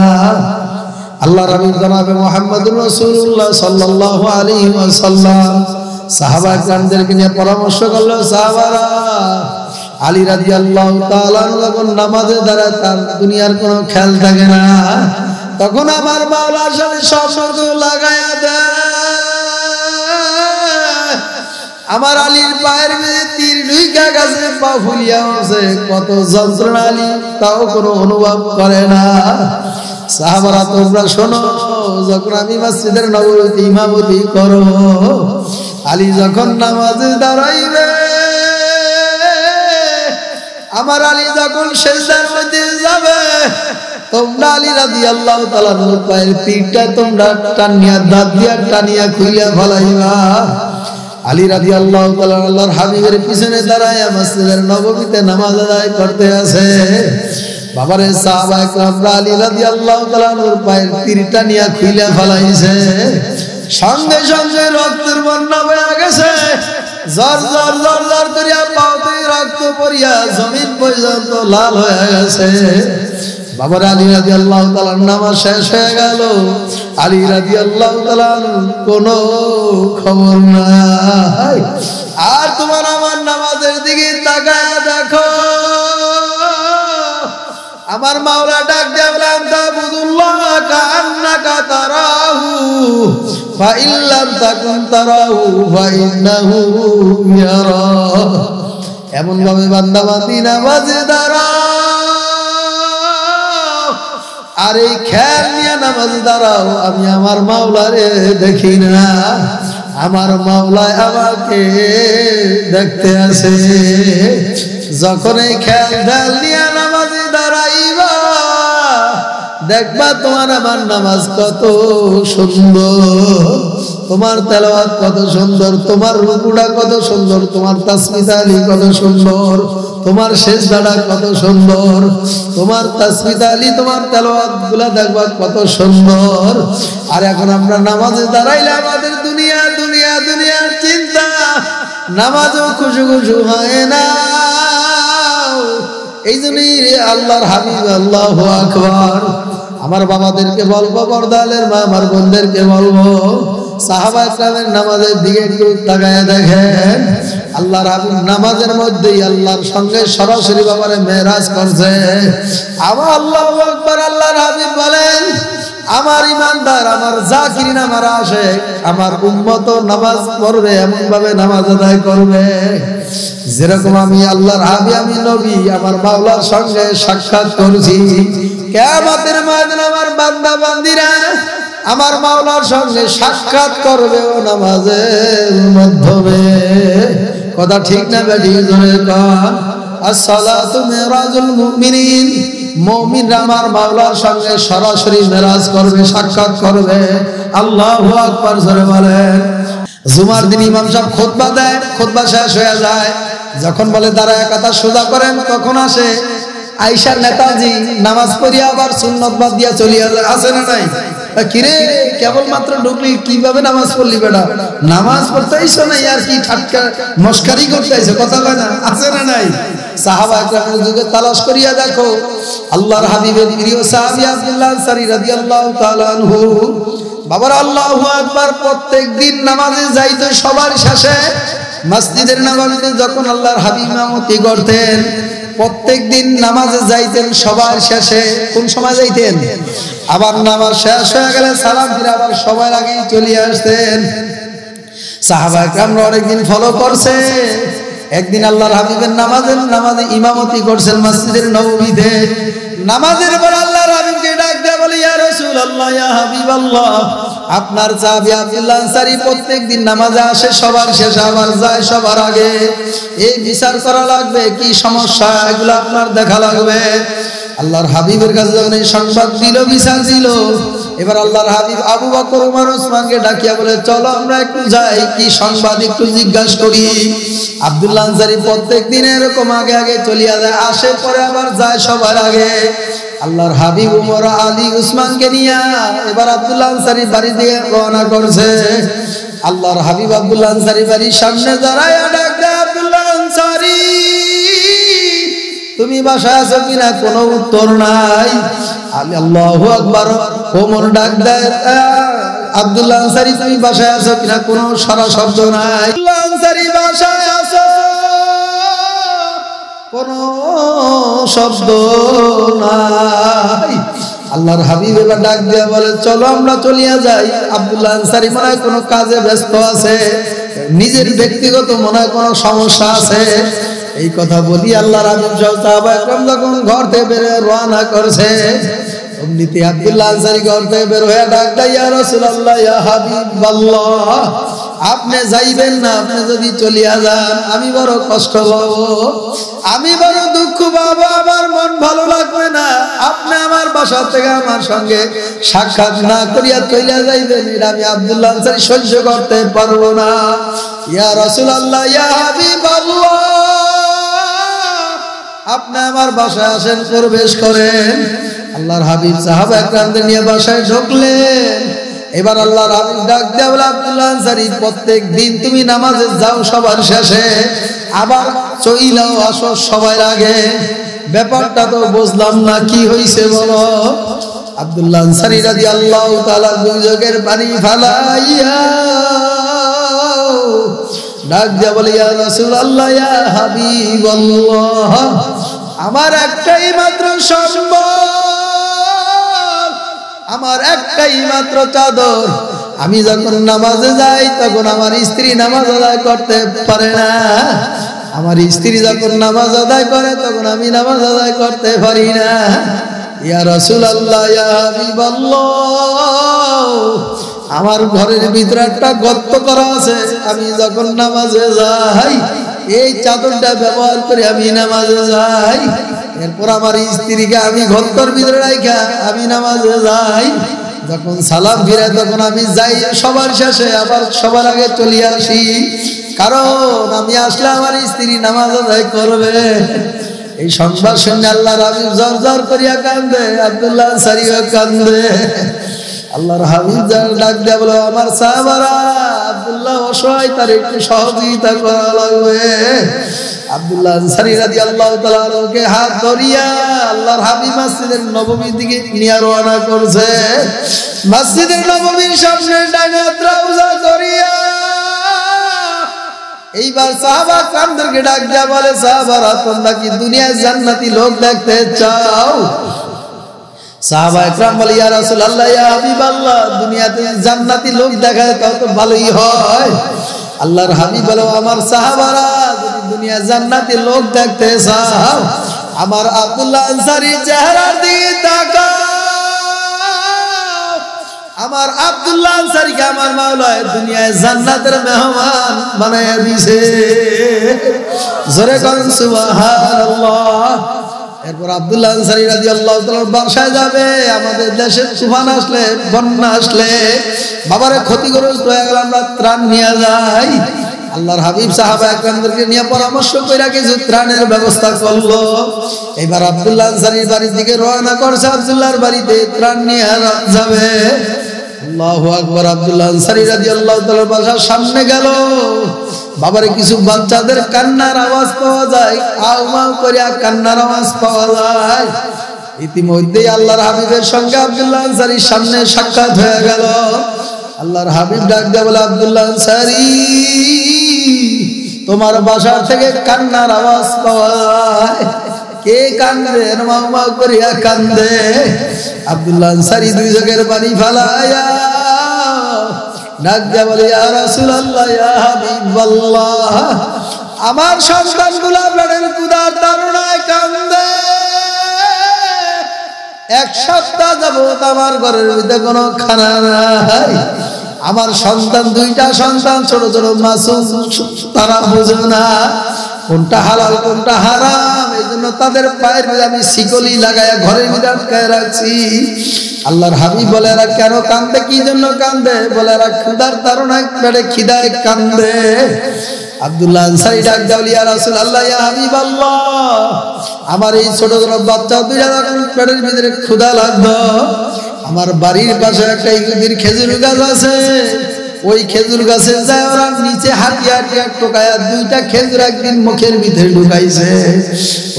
আল্লাহ রাসূল জনাবে মুহাম্মদুর রাসূলুল্লাহ সাল্লাল্লাহু আলাইহি ওয়াসাল্লাম সাহাবা کرامদেরকে নিয়ে পরামর্শ করলো, সাহাবারা আলী রাদিয়াল্লাহু তাআলা যখন নামাজে দাঁড়ায় তার দুনিয়ার কোনো খেয়াল থাকে না, তখন আমার মাওলার সাথে সম্পর্ক লাগায়া দেয়। আমার আলীর পায়ের মধ্যে তীর ঢুইকা গেছে, পা ফুলিয়া উঠছে, কত যন্ত্রণা আলী তাও কোনো অনুভব করে না। সাহাবারা তোমরা শোনো, যখন আমি মসজিদের নববীতে ইমামতি করব, আলী যখন নামাজে দাঁড়াইবে, আমার আলী যখন সিজদার মধ্যে যাবে, তোমরা আলী রাদিয়াল্লাহু তাআলার পায়ের পিঠটা তোমরা টানিয়া দাঁত দিয়া টানিয়া খুইলা ফলাইবা। আলী রাদিয়াল্লাহু তাআলা আল্লাহর হাবিবের পিছনে দাঁড়ায় মসজিদের নববীতে নামাজ আদায় করতে আছে। বাবারে, সাহাবা একরামরা আলী রাদিয়াল্লাহু তাআলার পায়ের তীরটা নিয়ে খুইলা ফলাইছে, সঙ্গে সঙ্গে রক্তের বন্যা বয়ে গেছে, জর জর জর জর করিয়া পাওতে রক্ত পড়িয়া জমিন পর্যন্ত লাল হয়ে গেছে। বাবার আলী রাদিয়াল্লাহু তাআলার নামাজ শেষ হয়ে গেল, আলী রাদিয়াল্লাহু তাআলার কোনো খবর নাই। আর তোমার আমার নামাজের দিকে তাকায় দেখো, আমার মাওলা ডাক দিয়ে বলেন, তাবুদুল্লাহ কাআন্নাকা তারাহু ফা ইল্লাম তাকুন তারাহু ফা ইন্নাহু ইয়ারা। এমন ভাবে বান্দা বান্দি নামাজে দাঁড়াও, আর এই খেয়াল নিয়ে নামাজে দাঁড়াও, আমি আমার মাওলারে দেখি না, আমার মাওলায় আমাকে দেখতে আসে। যখন এই খেয়াল নিয়ে নামাজে দাঁড়াইবা, দেখবা তোমার আমার নামাজ কত সুন্দর, তোমার তেলাওয়াত কত সুন্দর, তোমার রুকুটা কত সুন্দর, তোমার তাসবিহ তাহলিল কত সুন্দর, তোমার সিজদাটা কত সুন্দর, তোমার তাসবিহ তাহলিল তোমার তেলাওয়াত গুলা দেখবা কত সুন্দর। আর এখন আমরা নামাজে দাঁড়াইলে আমাদের দুনিয়া দুনিয়া দুনিয়ার চিন্তা, নামাজও খুশু খুশু হয় না। এই জন্যই আল্লাহর হাবিব আল্লাহু আকবার, আমার বাবাদেরকে বলবো, পর্দালের মা আমার বোনদেরকে বলবো, সাহাবা একরামের নামাজের দিকে একটু তাকায় দেখেন। আল্লাহর হাবিব নামাজের মধ্যেই আল্লাহর সঙ্গে সরাসরি বাবারে মেরাজ করছে। আবার আল্লাহু আকবার, আল্লাহর হাবিব বলেন, আমার ইমানদার, আমার জাকিরিন, আমার আশিক, আমার উম্মত নামাজ পড়বে, এমন ভাবে নামাজ আদায় করবে যেরকম আমি আল্লাহর হাবিব, আমি নবী আমার মাওলার সঙ্গে সাক্ষাৎ করছি। কিয়ামতের ময়দানে আমার বান্দা বান্দিরা আমার মাওলার সঙ্গে সাক্ষাৎ করবে ও নামাজের মাধ্যমে। কথা ঠিক না বেটি? জোরে কর। আসসালাতু মিরাজুল মুমিনিন, মুমিনরা আমার মাওলার সঙ্গে সরাসরি মেরাজ করবে, সাক্ষাৎ করবে। আল্লাহু আকবার, জোরে বলেন। জুমার দিন ইমাম সাহেব খুতবা দেয়, খুতবা শেষ হয়ে যায়, যখন বলে দাঁড়ায় কথা সোজা করেন, তখন আসে আয়েশার নেতাজি নামাজ পড়িয়া আবার সুন্নত বাদ দিয়া চলিয়া যায়। আছে না নাই? কিরে কেবলমাত্র ঢুকলি, কিভাবে নামাজ পড়লি বেটা? নামাজ পড়তে আইছো না আর কি ঠাট্টা মস্কারি করতে আইছো? কথা কয় না? আছে না নাই? সাহাবা একরামের যুগে তালাশ করিয়া দেখো, আল্লাহর হাবিবের প্রিয় সাহাবী আব্দুল্লাহ আনসারী রাদিয়াল্লাহু তাআলা আনহু, বাবার আল্লাহু আকবার, প্রত্যেকদিন নামাজে যাইতো সবার শেষে। মসজিদের নববীতে যখন আল্লাহর হাবিব ইমামতি করতেন, প্রত্যেকদিন নামাজে যাইতেন সবার শেষে। কোন সময় যাইতেন? আবার নামাজ শেষ হয়ে গেলে সালাম ফিরে আবার সবার আগেই চলে আসতেন। সাহাবা একরামরা অনেকদিন ফলো করছে। একদিন আল্লাহর হাবিবের নামাজে ইমামতি করছেন মসজিদের নববীতে। নামাজের পর আল্লাহর হাবিবকে ডাক দিয়ে বলে, ইয়া রাসূলুল্লাহ, ইয়া হাবিবাল্লাহ, আপনার সাহাবী আব্দুল্লাহ আনসারী প্রত্যেকদিন নামাজে আসে সবার শেষে, আবার যায় সবার আগে। এই বিচার করা লাগবে, কি সমস্যা এগুলো আপনার দেখা লাগবে। আল্লাহর হাবিবের কাছে যখন এই সংবাদ দিল, বিচার দিল, এবার আল্লাহর হাবিব আবু বকর, ওমর, ওসমানকে ডাকিয়া বলে, চলো আমরা একটু যাই, কি সংবাদ একটু জিজ্ঞাসা করি। আব্দুল্লাহ আনসারী প্রত্যেকদিন এরকম আগে আগে চলিয়া যায়, আসে পরে আবার যায় সবার আগে। আল্লাহর হাবিব ওমর, আলী, উসমানকে নিয়ে এবার আব্দুল্লাহ আনসারী বাড়ি দিয়ে রওনা করছে। আল্লাহর হাবিব আব্দুল্লাহ আনসারী বাড়ির সামনে দাঁড়ায় ডাক দেয়, আব্দুল্লাহ আনসারী, তুমি বাসায় আছো কিনা? কোনো উত্তর নাই। আল্লাহু আকবার। ওমর ডাক দেয়, আব্দুল্লাহ আনসারী, তুমি বাসায় আছো কিনা? কোনো সারা শব্দ নাই। আব্দুল্লাহ আনসারী, বাসায় আছো? কোনো শব্দ নাই। আল্লাহর হাবিব এবার ডাক দিয়ে বলে, চলো আমরা চলিয়া যাই। আব্দুল্লাহ আনসারী মনে হয় কোনো কাজে ব্যস্ত আছে, নিজের ব্যক্তিগত মনে হয় কোনো সমস্যা আছে। এই কথা বলি আল্লাহর হাবিব সাহাবা একরাম যখন ঘর থেকে বের হয়ে রওনা করছে, অমনিতে আব্দুল্লাহ আনসারী ঘর থেকে বের হয়ে ডাক দেয়, ইয়া রাসূলুল্লাহ, ইয়া হাবিবাল্লাহ, আপনি যাইবেন না? আপনি যদি চলিয়া যান আমি বড় কষ্ট পাব, আমি বড় দুঃখ পাবো, আমার মন ভালো লাগবে না। আপনি আমার বাসা থেকে আমার সঙ্গে সাক্ষাৎ না করিয়া চলিয়া যাইবেন, এটা আমি আব্দুল্লাহ আনসারী সহ্য করতে পারবো না। ইয়া রাসূলুল্লাহ, ইয়া হাবিবাল্লাহ, আপনি আমার বাসায় আসেন, প্রবেশ করেন। আল্লাহর হাবিব সাহাবা একরামদের নিয়ে বাসায় ঢুকলেন। এবার আল্লাহর হাবিব ডাক দেয়া বলে, আব্দুল্লাহ আনসারী, প্রত্যেক দিন তুমি নামাজে যাও সবার শেষে, আবার চইলাও আসো সবার আগে। ব্যাপারটা তো বুঝলাম না, কি হইছে বলো? আব্দুল্লাহ আনসারী রাদিয়াল্লাহু তাআলা দুজকের পানি ফালাইয়া ডাক দিয়া বলে, ইয়া রাসূলুল্লাহ, ইয়া হাবিবাল্লাহ, আমার একটাই মাত্র সম্বল, আমার একটাই মাত্র চাদর। আমি যখন নামাজে যাই তখন আমার স্ত্রী নামাজ আদায় করতে পারে না, আমার স্ত্রী যখন নামাজ আদায় করে তখন আমি নামাজ আদায় করতে পারি না। ইয়া রাসূলুল্লাহ, ইয়া হাবিবাল্লাহ, আমার ঘরের ভিতরে একটা গর্ত করা আছে, আমি যখন নামাজে যাই এই চাদরটা ব্যবহার করে আমি নামাজে যাই। এরপর আমার স্ত্রীকে আমি গর্তের ভিতরে রাখা আমি নামাজে যাই। যখন সালাম ফিরে তখন আমি যাই সবার শেষে, আবার সবার আগে চলে আসি, কারণ আমি আসলে আমার স্ত্রী নামাজ আদায় করবে। এই সংবাদ শুনে আল্লাহর হাবিব জোর জোর করিয়া কান্দে, আব্দুল্লাহ আনসারীও কান্দে। আল্লাহর হাবিব ডাক দেয়া বলো, আমার সাহাবারা, আব্দুল্লাহ অসহায়, তার একটু সহযোগিতা করা লাগবে। আব্দুল্লাহ আনসারী রাদিয়াল্লাহু তাআলা আনহুকে হাত ধরিয়া আল্লাহর হাবিব মসজিদের নববীর দিকে নিয়ে রওনা করছে। মসজিদের নববীর সামনে ডাঙা ত্রাউজা করিয়া এইবার সাহাবা কামদেরকে ডাক দেয়া বলে, সাহাবারা, তোমরা কি দুনিয়ায় জান্নাতি লোক দেখতে চাও? সাহাবা একরাম বলে ইয়া রাসূলুল্লাহ ইয়া হাবিবাল্লাহ দুনিয়াতে জান্নাতি লোক দেখা তাও তো ভালোই হয়। আল্লাহর হাবিব বলে আমার সাহাবারা যদি দুনিয়া জান্নাতি লোক দেখতে চাও আমার আব্দুল্লাহ আনসারী চেহারার দিকে তাকাও। আমার আব্দুল্লাহ আনসারীকে আমার মাওলা দুনিয়ায় জান্নাতের মেহমান বানায়া দিয়েছে। জোরে কোন সুবহানাল্লাহ। এরপর আব্দুল্লাহ আনসারী রাদিয়াল্লাহু তাআলা বাসায় যাবে। আমাদের দেশে তুফান আসলে বন্যা আসলে বাবারে ক্ষতিগ্রস্ত হয়ে গেল আমরা ত্রাণ নিয়ে যাই। আল্লাহর হাবিব সাহাবা একরামদেরকে নিয়ে পরামর্শ কইরা কিছু ত্রাণের ব্যবস্থা করলো। এবার আব্দুল্লাহ আনসারীর বাড়ির দিকে রওনা করছে। আব্দুল্লাহর বাড়িতে ত্রাণ নিয়ে যাবে। আল্লাহু আকবার। আব্দুল্লাহ আনসারী রাদিয়াল্লাহু তাআলা বাসার সামনে গেল। বাবারে কিছু বাচ্চাদের কান্নার আওয়াজ পাওয়া যায়, আউমাউ করে কান্নার আওয়াজ পাওয়া যায়। ইতিমধ্যেই আল্লাহর হাবিবের সঙ্গে আব্দুল্লাহ আনসারীর সামনে সাক্ষাৎ হয়ে গেল। আল্লাহর হাবিব ডাক দিয়ে বলে আব্দুল্লাহ আনসারী তোমার বাসা থেকে কান্নার আওয়াজ পাওয়া যায়। কে কান্দে? মাও করিয়া কান্দে। আব্দুল্লাহ আনসারী দুই চোখের পানি ফেলায়া ডাক দিয়া বলে ইয়া রাসূলুল্লাহ ইয়া হাবিবাল্লাহ আমার সন্তানগুলো পেটের ক্ষুধার তাড়নায় কান্দে। এক সপ্তাহ যাবত আমার ঘরের ভিতরে কোনো খানা নাই। আমার সন্তান দুইটা সন্তান ছোট ছোট মাসুম, তারা বোঝে না কোনটা হালাল কোনটা হারাম। এই জন্য তাদের পায়ের মধ্যে আমি শিকলি লাগায়া ঘরের ভিতরে আটকায় রাখছি। আল্লাহর হাবিব বলে এরা কেন কান্দে? কি জন্য কান্দে? বলে এরা ক্ষুধার তাড়নায় পেটে খিদায় কান্দে। আব্দুল্লাহ আনসারী ডাক দাও ইয়া রাসূলুল্লাহ ইয়া হাবিবাল্লাহ আমার এই ছোট ছোট বাচ্চা দুইটা পেটের ভিতরে ক্ষুধা লাগতো। আমার বাড়ির পাশে একটা ইহুদির খেজুর গাছ আছে। ওই খেজুর গাছে যায় ওরা নিচে হাতিয়া হাতিয়া টোকায়া দুইটা খেজুর একদিন মুখের ভিতরে ঢুকাইছে।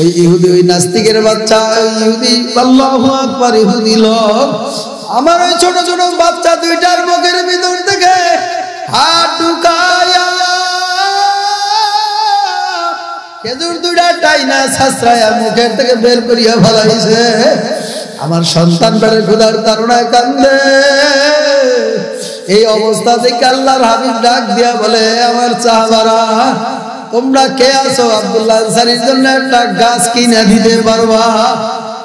ওই ইহুদি ওই নাস্তিকের বাচ্চা ওই ইহুদি আল্লাহু আকবার ইহুদি লোক আমার ওই ছোট ছোট বাচ্চা দুইটার মুখের ভিতর থেকে হাত ঢুকায়া খেজুর দুইটা টাইনা ছাছরায়া মুখের থেকে বের করিয়া ফেলাইছে। আমার সন্তান পেটের ক্ষুধার তাড়নায় কান্দে। এই অবস্থা থেকে আল্লাহর হাবিব ডাক দিয়া বলে আমার সাহাবারা তোমরা কে আছো আব্দুল্লাহ আনসারীর জন্য একটা গাছ কিনে দিতে পারবা?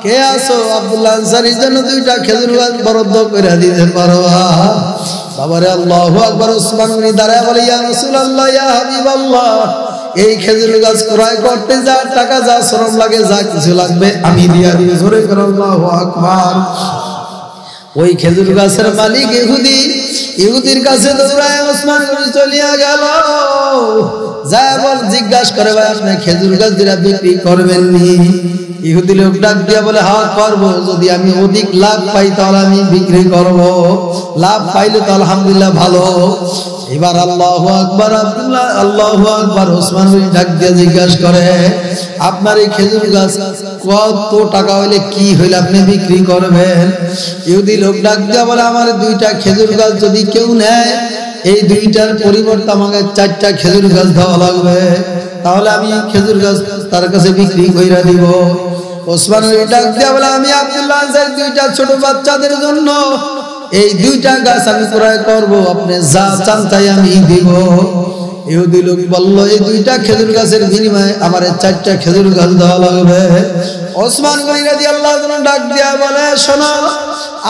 কে আছো আব্দুল্লাহ আনসারীর জন্য দুইটা খেজুর গাছ বরাদ্দ করে দিতে পারবা? বাবারে আল্লাহু আকবার। ওসমান গনি দাঁড়ায় বলে ইয়া রাসূলুল্লাহ ইয়া হাবিবাল্লাহ এই খেজুর গাছ ক্রয় করতে যা টাকা যা শ্রম লাগে যা কিছু লাগবে আমি দিয়া দিই। জোরে করে আল্লাহু আকবার। ওই খেজুর গাছের মালিক ইহুদি, ইহুদির কাছে দৌড়ায় ওসমান গনি চলিয়া গেল। যায় বল জিজ্ঞাসা করে ভাই আপনি খেজুর গাছ দিরা বিক্রি করবেন নি? ইহুদি লোক ডাক দিয়া বলে হ্যাঁ করবো, যদি আমি অধিক লাভ পাই তাহলে আমি বিক্রি করব, লাভ পাইলে তো আলহামদুলিল্লাহ ভালো। এবার আল্লাহু আকবার আব্দুল্লাহ আল্লাহু আকবার ওসমান গনি ডাক দিয়া জিজ্ঞাসা করে আপনার এই খেজুর গাছ কত টাকা হইলে কি হইলে আপনি বিক্রি করবেন? ইহুদি লোক ডাক দিয়া বলে আমার দুইটা খেজুর গাছ যদি কেউ নেয় এই দুইটার পরিবর্তে আমাকে চারটা খেজুর গাছ দেওয়া লাগবে, তাহলে আমি খেজুর গাছ তার কাছে বিক্রি কইরা দিব। ওসমান গনি ডাক দিয়া বলে আমি আব্দুল্লাহ আনসারী দুইটা ছোট বাচ্চাদের জন্য এই দুইটা গাছ আমি ক্রয় করব, আপনি যা চান তাই আমি দিব। ইহুদি লোক বলল এই দুইটা খেজুর গাছের বিনিময়ে আমার চারটা খেজুর গাছ দেওয়া লাগবে। ওসমান গনি রাদিয়াল্লাহু তাআলা ডাক দিয়া বলে শোনো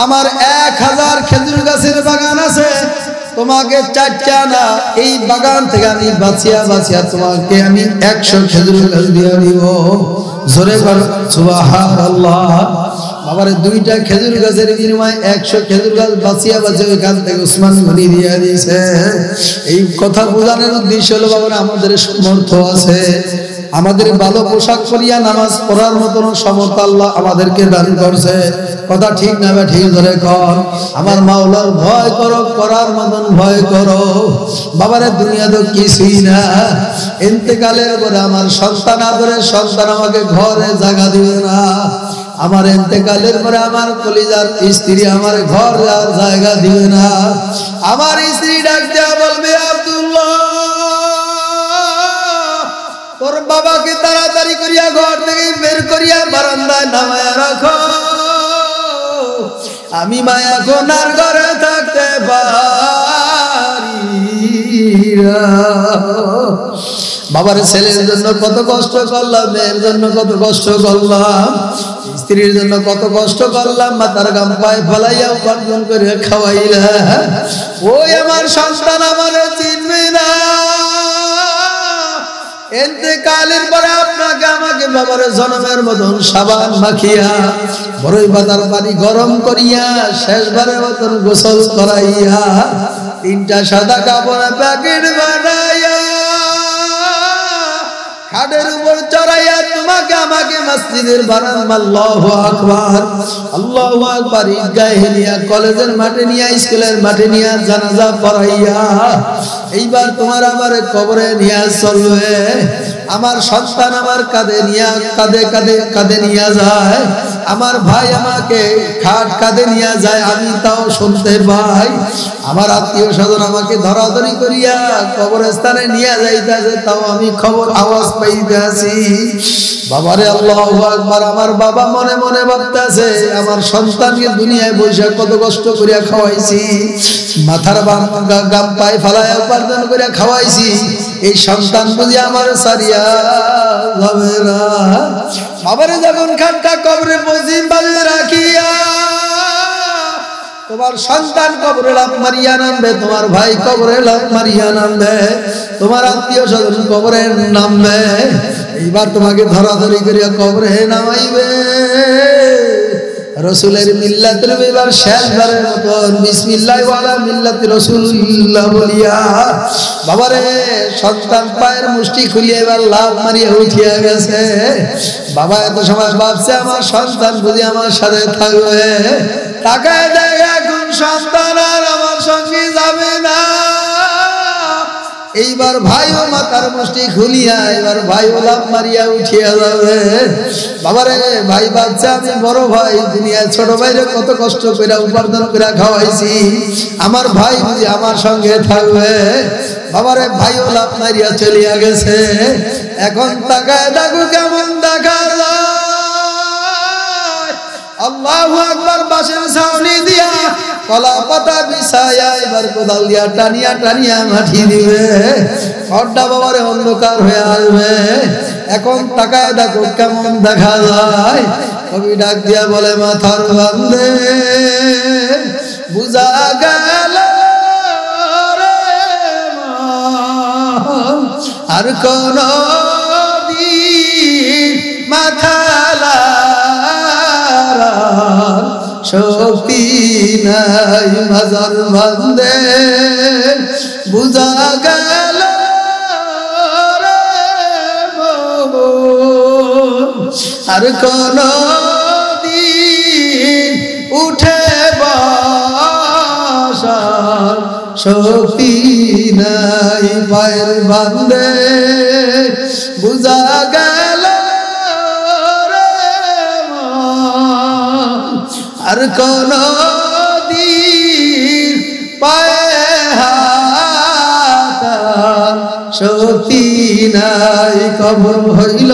আমার 1000 খেজুর গাছের বাগান আছে, তোমাকে চারটা না এই বাগান থেকে আমি বাঁচিয়া বাঁচিয়া তোমাকে আমি 100 খেজুর গাছ দিয়ে দিব। জোরে বল সুবহানাল্লাহ। বাবারে দুইটা খেজুর গাছের বিনিময়ে 100 খেজুর গাছ বাঁচিয়া বাঁচিয়া ওইখান থেকে ওসমান গনি দিয়ে দিয়েছে। এই কথা বোঝানোর উদ্দেশ্য হলো বাবারা আমাদের সামর্থ্য আছে, আমাদের ভালো পোশাক পরিয়া নামাজ পড়ার মতন সামর্থ্য আল্লাহ আমাদেরকে দান করছে। কথা ঠিক না বা ঠিক ধরে কর আমার মাওলার ভয় করো, করার মতন ভয় করো। বাবারে দুনিয়া তো কিছুই না, ইন্তেকালের পরে আমার সন্তান আদরে সন্তান আমাকে ঘরে জায়গা দিবে না, আমার ইন্তেকালের পরে আমার কলিজার স্ত্রী আমার ঘর আর জায়গা দিবে না। আমার স্ত্রী ডাক দেয়া বলবে আব্দুল্লাহ তোর বাবাকে তাড়াতাড়ি করিয়া ঘর থেকে বের করিয়া বারান্দায় নামায়া রাখো। আমি মায়া গোনার ঘরে থাকতে পারি না। বাবার ছেলের জন্য কত কষ্ট করলাম, মেয়ের জন্য কত কষ্ট করলাম, স্ত্রীর জন্য কত কষ্ট করলাম, মাথার গাম পায়ে ফেলাইয়া উপার্জন করে খাওয়াইলা। ওই আমার সন্তান আমার চিনবে না। ইন্তেকালের পরে আপনাকে আমাকে বাবার জন্মের মতন সাবান মাখিয়া বড়ই পাতার পানি গরম করিয়া শেষবারের মতন গোসল করাইয়া 3টা সাদা কাপড়ে প্যাকেট বানাইয়া খাটের উপর চড়াইয়া তোমাকে আমাকে মসজিদের বারান্দা আল্লাহু আকবার আল্লাহু আকবার ঈদগাহে নিয়া কলেজের মাঠে নিয়া স্কুলের মাঠে নিয়া জানাজা পড়াইয়া এইবার তোমার আমার কবরে নিয়া চলবে। আমার সন্তান আমার কাঁধে নিয়ে যায়, আমার ভাই আমাকে কাঁধে নিয়ে যায়, আমি তাও শুনতে পাই। আমার আত্মীয় স্বজন আমাকে ধরাধরি করিয়া কবরস্থানে নিয়ে যাইতেছে, তাও আমি খবর আওয়াজ পাইতে আছি। বাবারে আল্লাহু আকবার। আমার বাবা মনে মনে ভাবতেছে আমার সন্তানকে দুনিয়ায় বসে কত কষ্ট করিয়া খাওয়াইছি, মাথার গাম পায়ে ফালায় উপার্জন করে খাওয়াইছি, এই সন্তান বুঝি আমার সারিয়া যাবে না। বাবারে যখন খাটটা কবরে পশ্চিম বাজে রাখিয়া তোমার সন্তান কবরে লাফ মারিয়া নামবে, তোমার ভাই কবরে লাফ মারিয়া নামবে, তোমার আত্মীয় স্বজন কবরে নামবে, এইবার তোমাকে ধরাধরি করিয়া কবরে নামাইবে। রসুলের মিল্লাতের এবার শেষবারের মতন বিসমিল্লাহ ওয়ালা মিল্লাতি রাসূলুল্লাহ বলিয়া বাবারে সন্তান পায়ের মুষ্টি খুলিয়ে এবার লাফ মারিয়া উঠিয়া গেছে। বাবা এত সময় ভাবছে আমার সন্তান বুঝি আমার সাথে থাকবে, তাকায় দেখে এখন সন্তান আর আমার সঙ্গে যাবে না। এইবার ভাইও মাথার মুষ্টি খুলিয়া এবার ভাইও লাফ মারিয়া উঠিয়া যাবে। বাবারে ভাই ভাবছে আমি বড় ভাই, দুনিয়া ছোট ভাইরে কত কষ্ট করে উপার্জন করে খাওয়াইছি, আমার ভাই বুঝি আমার সঙ্গে থাকবে। বাবারে ভাইও লাফ মারিয়া চলিয়া গেছে। এখন তাকায় দেখো কেমন দেখা যায়। আল্লাহু আকবার। বাঁশের ছাউনি দিয়া কলা পাতা বিছায়া এবার কোদাল দিয়া টানিয়া টানিয়া মাটি দিবে, ঘরটা বাবারে অন্ধকার হয়ে আসবে। এখন তাকায় দেখো কেমন দেখা যায়। কবি ডাক দিয়া বলে মাথার বান্দে বুঝা গেল আর কোন মাথা শক্তি নাই মাজার বান্দে বুঝা গেল আর কোন দিন উঠে বসার শক্তি নাই পায়ের বান্দে বুঝা গেল আর কোন দিন পায়ে হাতার শক্তি নাই। কবর হইল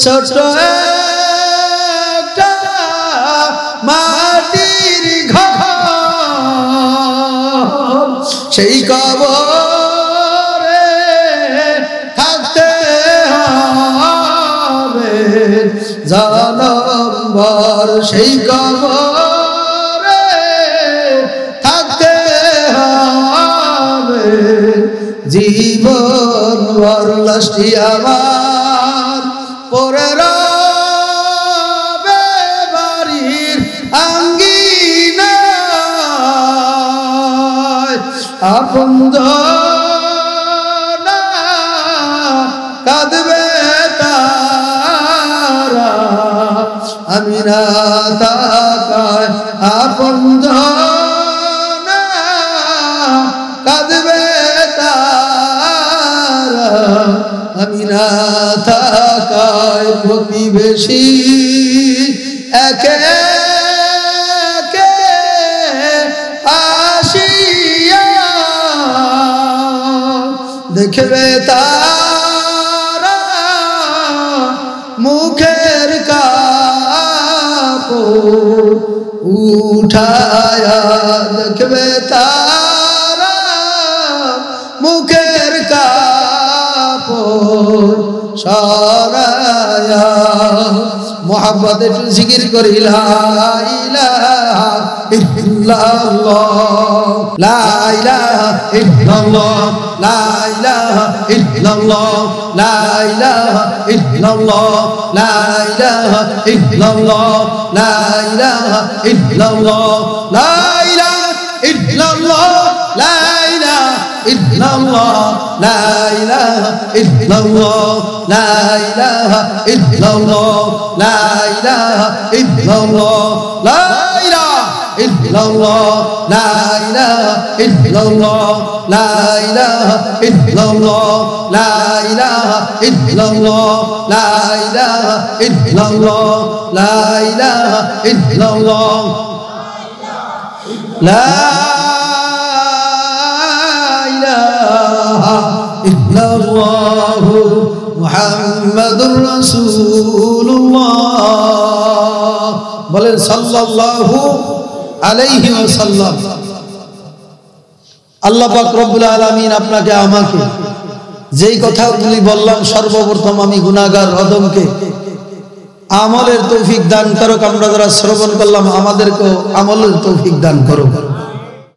ছোট একটা মাটির ঘর, সেই কবরে থাকতে হবে জনমভর, সেই কবরে থাকতে হবে জীবন ভর। লাশটি আমার পরে রবে বাড়ির আঙ্গিনায়, আপনজনা কাঁদবে তারা, আমি না তাকায় আপনজনা কাঁদবে তারা, আমি না থাকায় প্রতিবেশী একে একে আসিয়া দেখবে তারা মুখের কাপড় উঠায়া দেখবে তারা মুখের কাপড় সরায়া মোহাম্মদ একটু জিকির করি লা ইলাহা ইল্লাল্লাহ লা ইলাহা ইল্লাল্লাহ লা ইলাহা ইল্লাল্লাহ লা ইলাহা ইল্লাল্লাহ লা ইলাহা ইল্লাল্লাহ লা ইলাহা ইল্লাল্লাহ লা ইলাহা ইল্লাল্লাহ লা ইলাহা ইল্লাল্লাহ লা ইলাহা ইল্লাল্লাহ লা ইলাহা ইল্লাল্লাহ লা ইলাহা ইল্লাল্লাহ লা ইলাহা ইল্লাল্লাহ লা ইলাহা ইল্লাল্লাহ লা ইলাহা ইল্লাল্লাহ লা ইলাহা ইল্লাল্লাহ লা ইলাহা ইল্লাল্লাহ লা ইলাহা ইল্লাল্লাহ লা ইল্লাল্লাহু মুহাম্মাদুর রাসূলুল্লাহ বলেন সাল্লাল্লাহু আলাইহি ওয়াসাল্লাম। আল্লাহ পাক রব্বুল আলামিন আপনাকে আমাকে যেই কথাগুলি বললাম সর্বপ্রথম আমি গুনাহগার অদমকে আমলের তৌফিক দান করো। আমরা যারা শ্রবণ করলাম আমাদেরকেও আমলের তৌফিক দান করো।